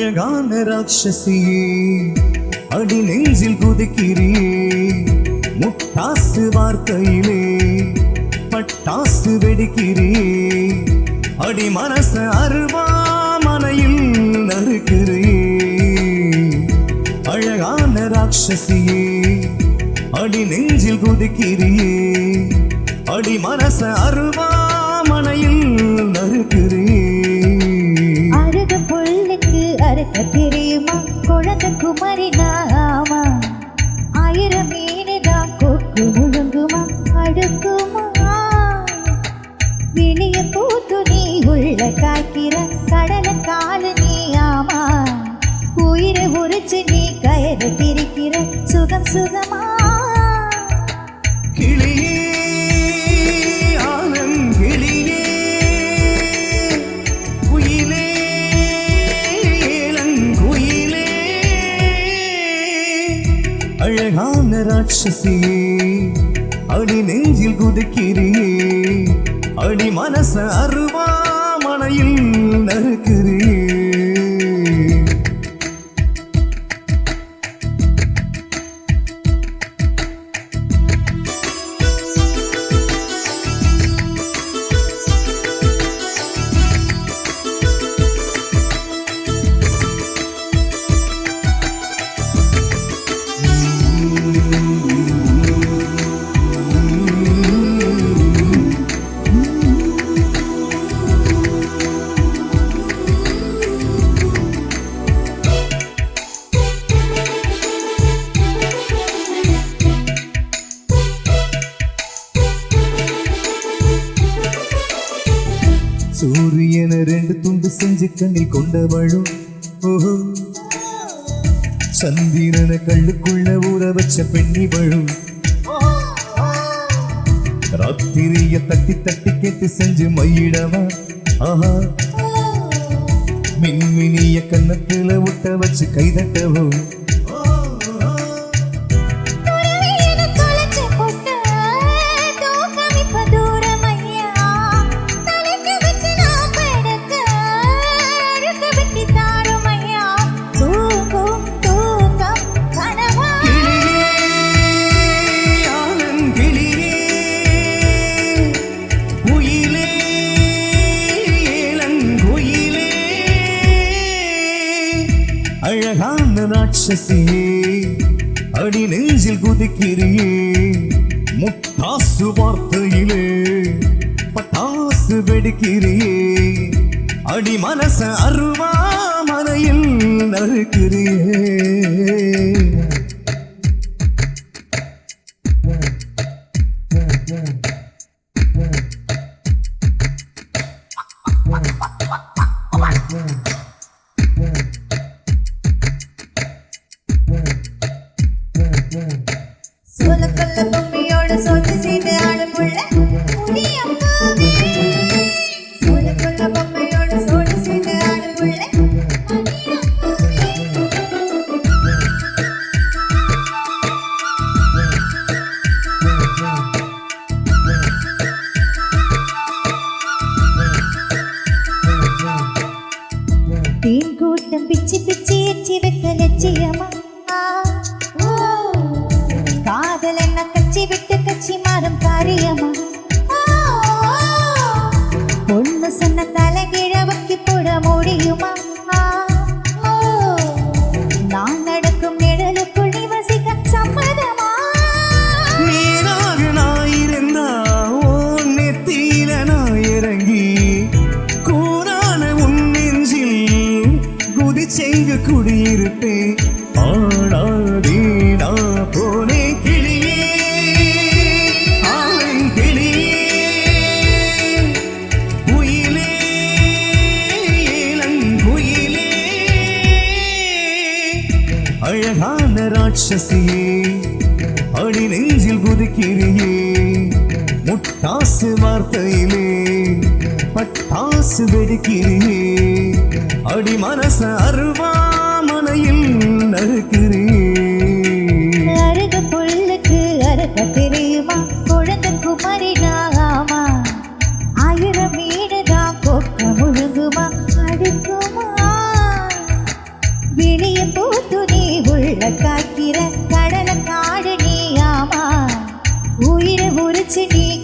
அழகான ராட்சசியே அடி நெஞ்சில் குதிக்கிறியே முட்டாசு வார்த்தையிலே பட்டாசு வெடிக்கிறியே அடி மனச அருவாமனையில் நறுக்கிறியே அழகான ராட்சசியே அடி நெஞ்சில் குதிக்கிறியே அடி மனச அருவாமனையில் நறுக்கிறியே அருக புல்லுக்கு அறுக்க தெரியுமா குழந்தை குமரி நாமா ஆயிரம் மீனுதான் கொக்கு முழுங்குமா அடுக்குமா வெளிய பூத்து நீ உள்ள காய்க்கிற கடல காலு நீ ஆமா உயிரை உரிச்சு நீ கயறு திரிக்கிற சுகம் சுகமா கிளியே ஆனங்கிளியே குயிலே இளங்குயிலே அழகான ராட்சசியே அடி நெஞ்சில் குதிக்கிறியே அடி மனச அருவாமனையில் நறுக்கிறியே சூரியன ரெண்டு துண்டு செஞ்சு கண்ணில் கொண்டவளும் ஓஹோ சந்திரன கள்ளுக்குள்ள ஊற வச்ச பெண்ணிவளும் ராத்திரிய தட்டி தட்டி கேட்டு செஞ்சு மையிடவா ஆஹா மின்மினிய கண்ணத்துல விட்ட வச்சு கைதட்டவும் அழகான ராட்சசியே அடி நெஞ்சில் குதிக்கிறியே முட்டாசு வார்த்தையிலே பட்டாசு வெடிக்கிறியே அடி மனச அருவாமனையில் நறுக்கிறியே சொல்ல கொல்ல பொம்மையோட சொல்லி செய்து ஆடும் புள்ள சொல்ல கொல்ல பொம்மையோட சொல்லி செய்து ஆடும் புள்ள தேன் கூட்டம் பிச்சு பிச்சு எச்சி வைக்க லட்சியமா காதல் என்ன கச்சி விட்டு கச்சி மாறும் காரியமா பொண்ணு சொன்ன தலைகீழ வைக்கி போட முடியுமா நான் நடக்கும் நிழலுக்குள் நீ வசிக்க சம்மதமா நீராக நான் இருந்தா உன் நெத்தியில நான் இறங்கி கூறான உன் நெஞ்சில் குதிச்செங்கு குடியிருப்பேன் ஆடாதே நான் போனே கிளியே ஆலங்கிளியே குயிலே இளங்குயிலே அழகான ராட்சசியே அடி நெஞ்சில் குதிக்கிறியே முட்டாசு வார்த்தையிலே பட்டாசு வெடிக்கிறியே அடி மனச அருவாமனையில் நறுக்கிறியே அருக புல்லுக்கு அறுக்க தெரியுமா குழந்தை குமரி நாமா ஆயிரம் மீனுதான் கொக்க முழுங்குமா அடுக்குமா வச்சு நீ